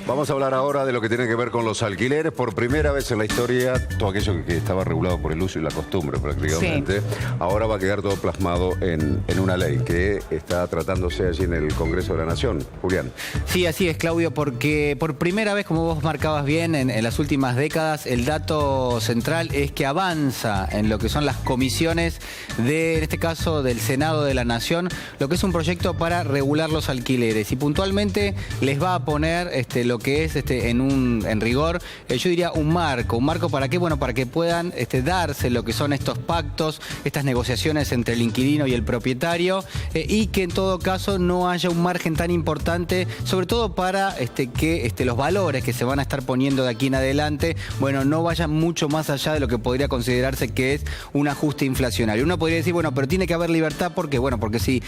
Vamos a hablar ahora de lo que tiene que ver con los alquileres. Por primera vez en la historia, todo aquello que estaba regulado por el uso y la costumbre prácticamente, ahora va a quedar todo plasmado en una ley que está tratándose allí en el Congreso de la Nación. Julián. Sí, así es, Claudio, porque por primera vez, como vos marcabas bien, en las últimas décadas, el dato central es que avanza en lo que son las comisiones de, en este caso, del Senado de la Nación, lo que es un proyecto para regular los alquileres. Y puntualmente les va a poner lo que es en rigor, yo diría un marco para qué, bueno, para que puedan darse lo que son estos pactos, estas negociaciones entre el inquilino y el propietario, y que en todo caso no haya un margen tan importante, sobre todo para que los valores que se van a estar poniendo de aquí en adelante, bueno, no vayan mucho más allá de lo que podría considerarse que es un ajuste inflacionario. Uno podría decir, bueno, pero tiene que haber libertad, porque bueno, porque si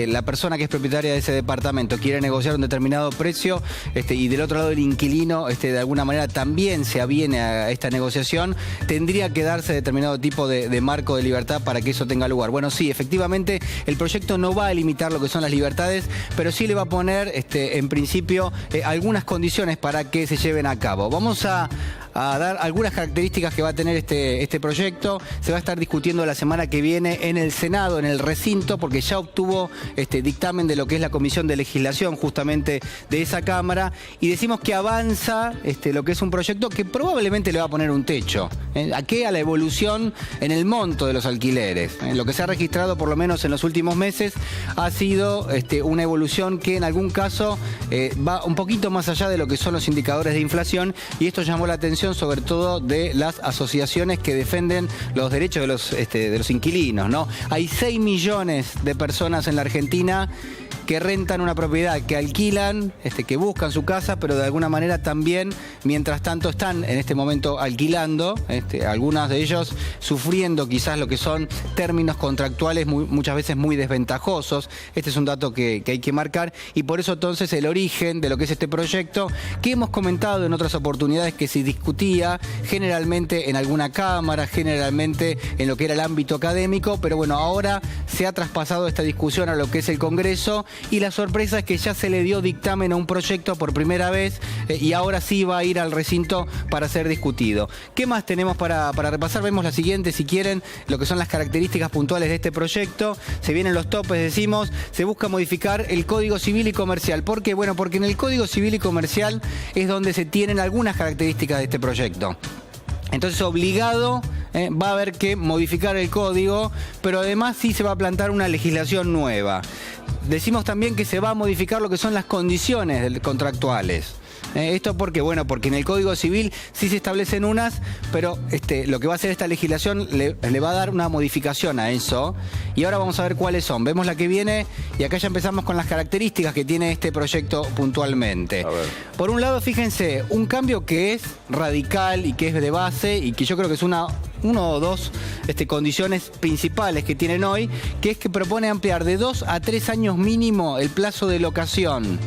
la persona que es propietaria de ese departamento quiere negociar un determinado precio, y del otro lado el inquilino de alguna manera también se aviene a esta negociación, tendría que darse determinado tipo de marco de libertad para que eso tenga lugar. Bueno, sí, efectivamente el proyecto no va a limitar lo que son las libertades, pero sí le va a poner en principio algunas condiciones para que se lleven a cabo. Vamos a dar algunas características que va a tener este proyecto. Se va a estar discutiendo la semana que viene en el Senado, en el recinto, porque ya obtuvo dictamen de lo que es la Comisión de Legislación justamente de esa Cámara, y decimos que avanza lo que es un proyecto que probablemente le va a poner un techo. ¿A qué? A la evolución en el monto de los alquileres. Lo que se ha registrado por lo menos en los últimos meses ha sido una evolución que en algún caso va un poquito más allá de lo que son los indicadores de inflación, y esto llamó la atención sobre todo de las asociaciones que defienden los derechos de los inquilinos, ¿no? Hay 6 millones de personas en la Argentina que rentan una propiedad, que alquilan, que buscan su casa, pero de alguna manera también, mientras tanto, están en este momento alquilando, algunos de ellos sufriendo quizás lo que son términos contractuales muchas veces muy desventajosos. Este es un dato que hay que marcar, y por eso entonces el origen de lo que es este proyecto, que hemos comentado en otras oportunidades que se discutía generalmente en alguna cámara, generalmente en lo que era el ámbito académico, pero bueno, ahora se ha traspasado esta discusión a lo que es el Congreso, y la sorpresa es que ya se le dio dictamen a un proyecto por primera vez, y ahora sí va a ir al recinto para ser discutido. ¿Qué más tenemos para repasar? Vemos la siguiente, si quieren, lo que son las características puntuales de este proyecto. Se vienen los topes, decimos, se busca modificar el Código Civil y Comercial. ¿Por qué? Bueno, porque en el Código Civil y Comercial es donde se tienen algunas características de este proyecto. Entonces, obligado, va a haber que modificar el código, pero además sí se va a plantear una legislación nueva. Decimos también que se va a modificar lo que son las condiciones contractuales. Esto porque, bueno, porque en el Código Civil sí se establecen unas, pero lo que va a hacer esta legislación le va a dar una modificación a eso. Y ahora vamos a ver cuáles son. Vemos la que viene, y acá ya empezamos con las características que tiene este proyecto puntualmente. A ver. Por un lado, fíjense, un cambio que es radical y que es de base, y que yo creo que es uno o dos condiciones principales que tienen hoy, que es que propone ampliar de 2 a 3 años mínimo el plazo de locación.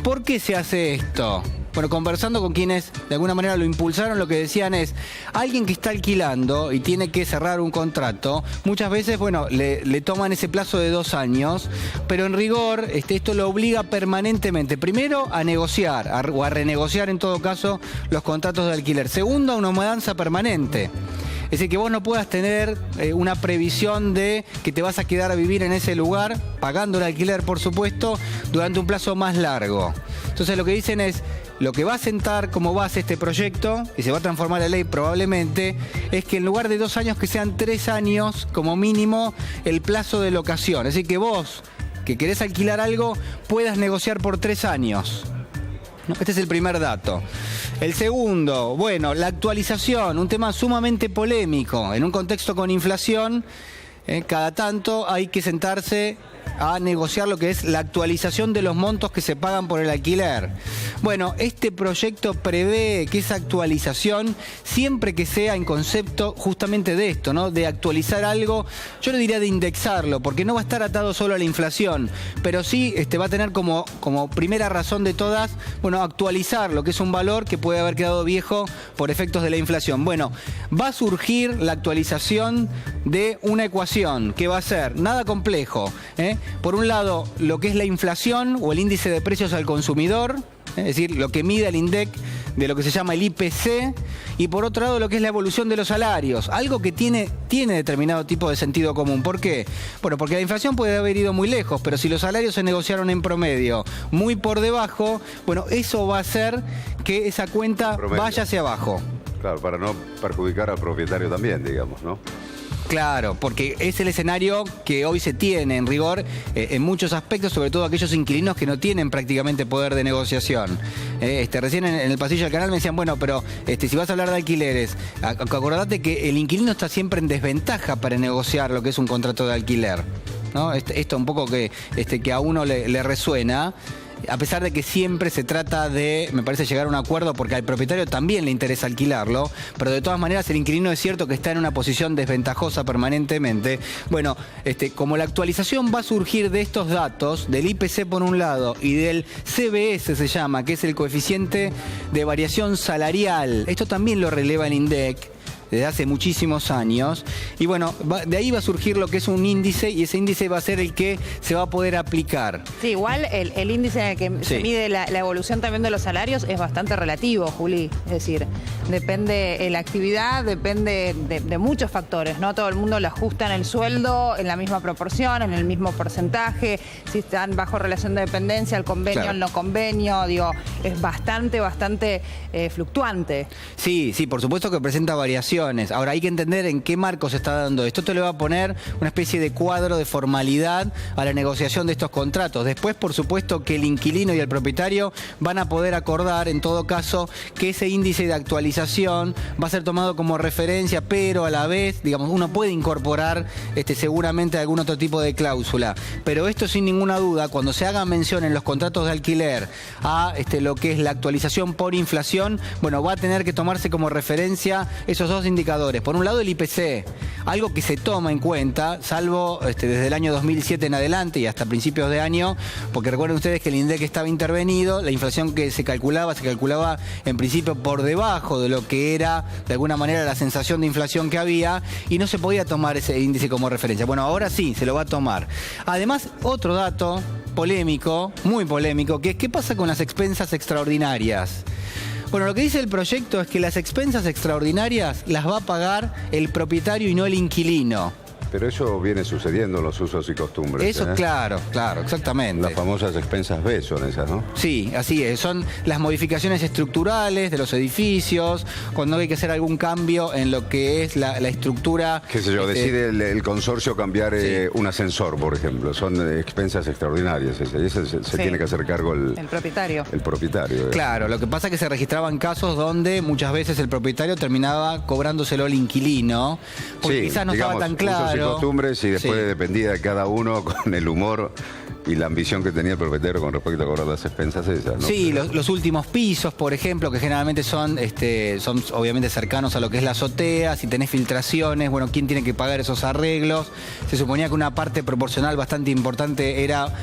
¿Por qué se hace esto? Bueno, conversando con quienes de alguna manera lo impulsaron, lo que decían es, alguien que está alquilando y tiene que cerrar un contrato, muchas veces, bueno, le toman ese plazo de 2 años, pero en rigor esto lo obliga permanentemente, primero a negociar, o a renegociar en todo caso los contratos de alquiler. Segundo, a una mudanza permanente. Es decir, que vos no puedas tener una previsión de que te vas a quedar a vivir en ese lugar, pagando el alquiler, por supuesto, durante un plazo más largo. Entonces lo que dicen es, lo que va a sentar como base este proyecto, y se va a transformar en ley probablemente, es que en lugar de 2 años, que sean 3 años como mínimo el plazo de locación. Es decir, que vos, que querés alquilar algo, puedas negociar por 3 años. Este es el primer dato. El segundo, bueno, la actualización, un tema sumamente polémico. En un contexto con inflación, cada tanto hay que sentarse a negociar lo que es la actualización de los montos que se pagan por el alquiler. Bueno, este proyecto prevé que esa actualización, siempre que sea en concepto justamente de esto, ¿no? De actualizar algo, yo no diría de indexarlo, porque no va a estar atado solo a la inflación, pero sí va a tener como primera razón de todas, bueno, actualizar lo que es un valor que puede haber quedado viejo por efectos de la inflación. Bueno, va a surgir la actualización de una ecuación que va a ser nada complejo, Por un lado, lo que es la inflación o el índice de precios al consumidor, Es decir, lo que mide el INDEC de lo que se llama el IPC, y por otro lado lo que es la evolución de los salarios, algo que tiene determinado tipo de sentido común. ¿Por qué? Bueno, porque la inflación puede haber ido muy lejos, pero si los salarios se negociaron en promedio muy por debajo, bueno, eso va a hacer que esa cuenta vaya hacia abajo. Claro, para no perjudicar al propietario también, digamos, ¿no? Claro, porque es el escenario que hoy se tiene en rigor en muchos aspectos, sobre todo aquellos inquilinos que no tienen prácticamente poder de negociación. Recién en el pasillo del canal me decían, bueno, pero si vas a hablar de alquileres, acordate que el inquilino está siempre en desventaja para negociar lo que es un contrato de alquiler, ¿no? Esto un poco que a uno le resuena. A pesar de que siempre se trata de, me parece, llegar a un acuerdo porque al propietario también le interesa alquilarlo, pero de todas maneras el inquilino es cierto que está en una posición desventajosa permanentemente. Bueno, como la actualización va a surgir de estos datos, del IPC por un lado y del CBS se llama, que es el coeficiente de variación salarial, esto también lo releva el INDEC desde hace muchísimos años, y bueno, de ahí va a surgir lo que es un índice, y ese índice va a ser el que se va a poder aplicar. Sí, igual el índice en el que se mide la evolución también de los salarios es bastante relativo, Juli, es decir, depende de la actividad, depende de muchos factores, ¿no? Todo el mundo lo ajusta en el sueldo en la misma proporción, en el mismo porcentaje, si están bajo relación de dependencia, el convenio, claro, el no convenio, digo, es bastante fluctuante. Sí, por supuesto que presenta variaciones. Ahora hay que entender en qué marco se está dando esto. Esto le va a poner una especie de cuadro de formalidad a la negociación de estos contratos. Después, por supuesto, que el inquilino y el propietario van a poder acordar, en todo caso, que ese índice de actualización va a ser tomado como referencia, pero a la vez, digamos, uno puede incorporar seguramente algún otro tipo de cláusula. Pero esto, sin ninguna duda, cuando se haga mención en los contratos de alquiler a lo que es la actualización por inflación, bueno, va a tener que tomarse como referencia esos dos indicadores. Por un lado, el IPC, algo que se toma en cuenta, salvo desde el año 2007 en adelante y hasta principios de año, porque recuerden ustedes que el INDEC estaba intervenido, la inflación que se calculaba en principio por debajo de lo que era de alguna manera la sensación de inflación que había, y no se podía tomar ese índice como referencia. Bueno, ahora sí, se lo va a tomar. Además, otro dato polémico, muy polémico, que es qué pasa con las expensas extraordinarias. Bueno, lo que dice el proyecto es que las expensas extraordinarias las va a pagar el propietario y no el inquilino. Pero eso viene sucediendo en los usos y costumbres. Eso, claro, exactamente. Las famosas expensas B son esas, ¿no? Sí, así es. Son las modificaciones estructurales de los edificios, cuando hay que hacer algún cambio en lo que es la estructura. Qué sé yo, decide el consorcio cambiar un ascensor, por ejemplo. Son expensas extraordinarias. Ese se tiene que hacer cargo el propietario. El propietario. Claro, lo que pasa es que se registraban casos donde muchas veces el propietario terminaba cobrándoselo al inquilino, porque quizás no estaba tan claro. Costumbres, y después dependía de cada uno con el humor y la ambición que tenía el propietario con respecto a cobrar las expensas esas, ¿no? Sí, los últimos pisos, por ejemplo, que generalmente son obviamente cercanos a lo que es la azotea. Si tenés filtraciones, bueno, ¿quién tiene que pagar esos arreglos? Se suponía que una parte proporcional bastante importante era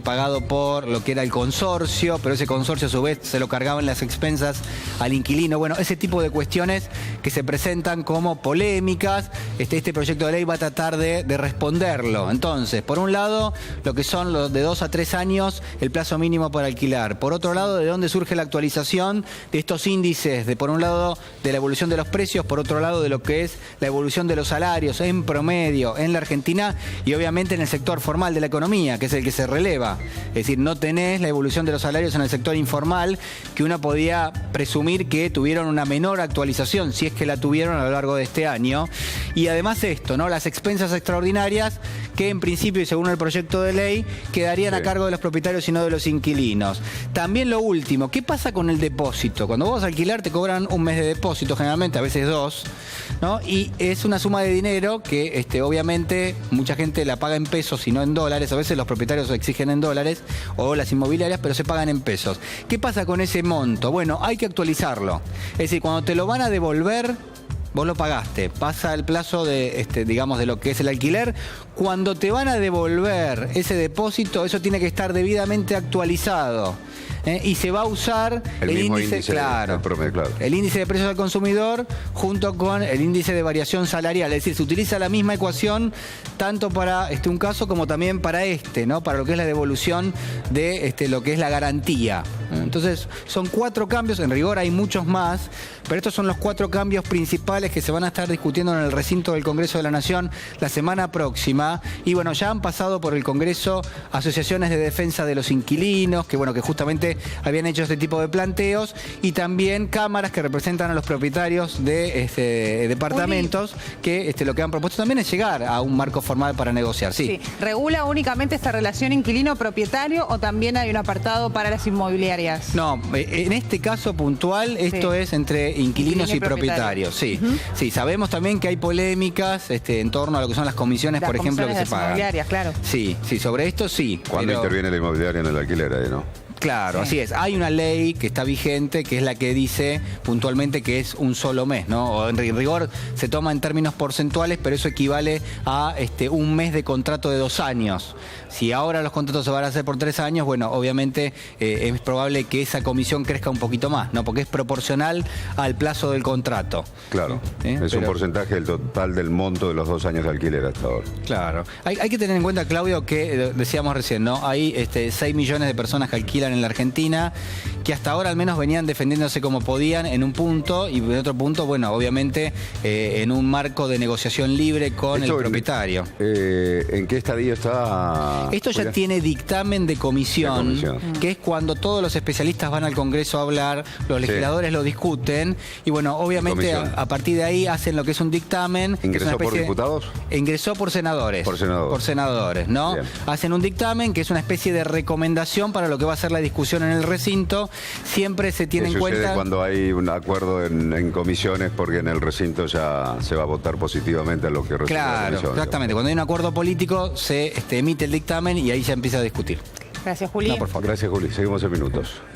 pagado por lo que era el consorcio, pero ese consorcio a su vez se lo cargaban las expensas al inquilino. Bueno, ese tipo de cuestiones que se presentan como polémicas, este proyecto de ley va a tratar de responderlo. Entonces, por un lado, lo que son los de 2 a 3 años el plazo mínimo para alquilar. Por otro lado, de dónde surge la actualización de estos índices, por un lado de la evolución de los precios, por otro lado de lo que es la evolución de los salarios en promedio en la Argentina y obviamente en el sector formal de la economía, que es el que se releva. Es decir, no tenés la evolución de los salarios en el sector informal, que uno podía presumir que tuvieron una menor actualización, si es que la tuvieron a lo largo de este año. Y además esto, ¿no? Las expensas extraordinarias que en principio y según el proyecto de ley quedarían a cargo de los propietarios y no de los inquilinos. También lo último, ¿qué pasa con el depósito? Cuando vos vas a alquilar te cobran un mes de depósito, generalmente, a veces 2, ¿no? Y es una suma de dinero que obviamente mucha gente la paga en pesos y no en dólares. A veces los propietarios lo exigen en dólares o las inmobiliarias, pero se pagan en pesos. ¿Qué pasa con ese monto? Bueno, hay que actualizarlo. Es decir, cuando te lo van a devolver, vos lo pagaste, pasa el plazo de, digamos, de lo que es el alquiler. Cuando te van a devolver ese depósito, eso tiene que estar debidamente actualizado. Y se va a usar el índice claro, el índice de precios al consumidor junto con el índice de variación salarial. Es decir, se utiliza la misma ecuación tanto para un caso como también para ¿no? Para lo que es la devolución de lo que es la garantía. Entonces, son 4 cambios, en rigor hay muchos más, pero estos son los 4 cambios principales que se van a estar discutiendo en el recinto del Congreso de la Nación la semana próxima. Y bueno, ya han pasado por el Congreso asociaciones de defensa de los inquilinos, que bueno, que justamente habían hecho este tipo de planteos, y también cámaras que representan a los propietarios de departamentos, que lo que han propuesto también es llegar a un marco formal para negociar. Sí. ¿Regula únicamente esta relación inquilino-propietario o también hay un apartado para las inmobiliarias? No, en este caso puntual, esto es entre inquilinos y propietarios. Sí, sí, sabemos también que hay polémicas en torno a lo que son las comisiones, por ejemplo, que se pagan. Inmobiliarias, claro. Sí, sí, sobre esto sí. ¿Cuándo interviene la inmobiliaria en el alquiler ahí, no? Claro, así es. Hay una ley que está vigente, que es la que dice puntualmente que es un solo mes, ¿no? O en rigor se toma en términos porcentuales, pero eso equivale a un mes de contrato de 2 años. Si ahora los contratos se van a hacer por 3 años, bueno, obviamente es probable que esa comisión crezca un poquito más, ¿no? Porque es proporcional al plazo del contrato. Claro, es un porcentaje del total del monto de los 2 años de alquiler hasta ahora. Claro. Hay que tener en cuenta, Claudio, que decíamos recién, ¿no? Hay 6 millones de personas que alquilan en la Argentina, que hasta ahora al menos venían defendiéndose como podían en un punto, y en otro punto, bueno, obviamente en un marco de negociación libre con el propietario. ¿En qué estadio está? Esto ya tiene dictamen de comisión, que es cuando todos los especialistas van al Congreso a hablar, los legisladores lo discuten, y bueno, obviamente a partir de ahí hacen lo que es un dictamen. ¿Ingresó por diputados? Ingresó por senadores. Por senadores. Por senadores, ¿no? Bien. Hacen un dictamen que es una especie de recomendación para lo que va a ser la discusión en el recinto. Siempre se tiene en cuenta... sucede cuando hay un acuerdo en comisiones, porque en el recinto ya se va a votar positivamente a lo que recibe la comisión. Exactamente. Cuando hay un acuerdo político se emite el dictamen y ahí se empieza a discutir. Gracias, Juli. No, por favor. Gracias, Juli. Seguimos en minutos.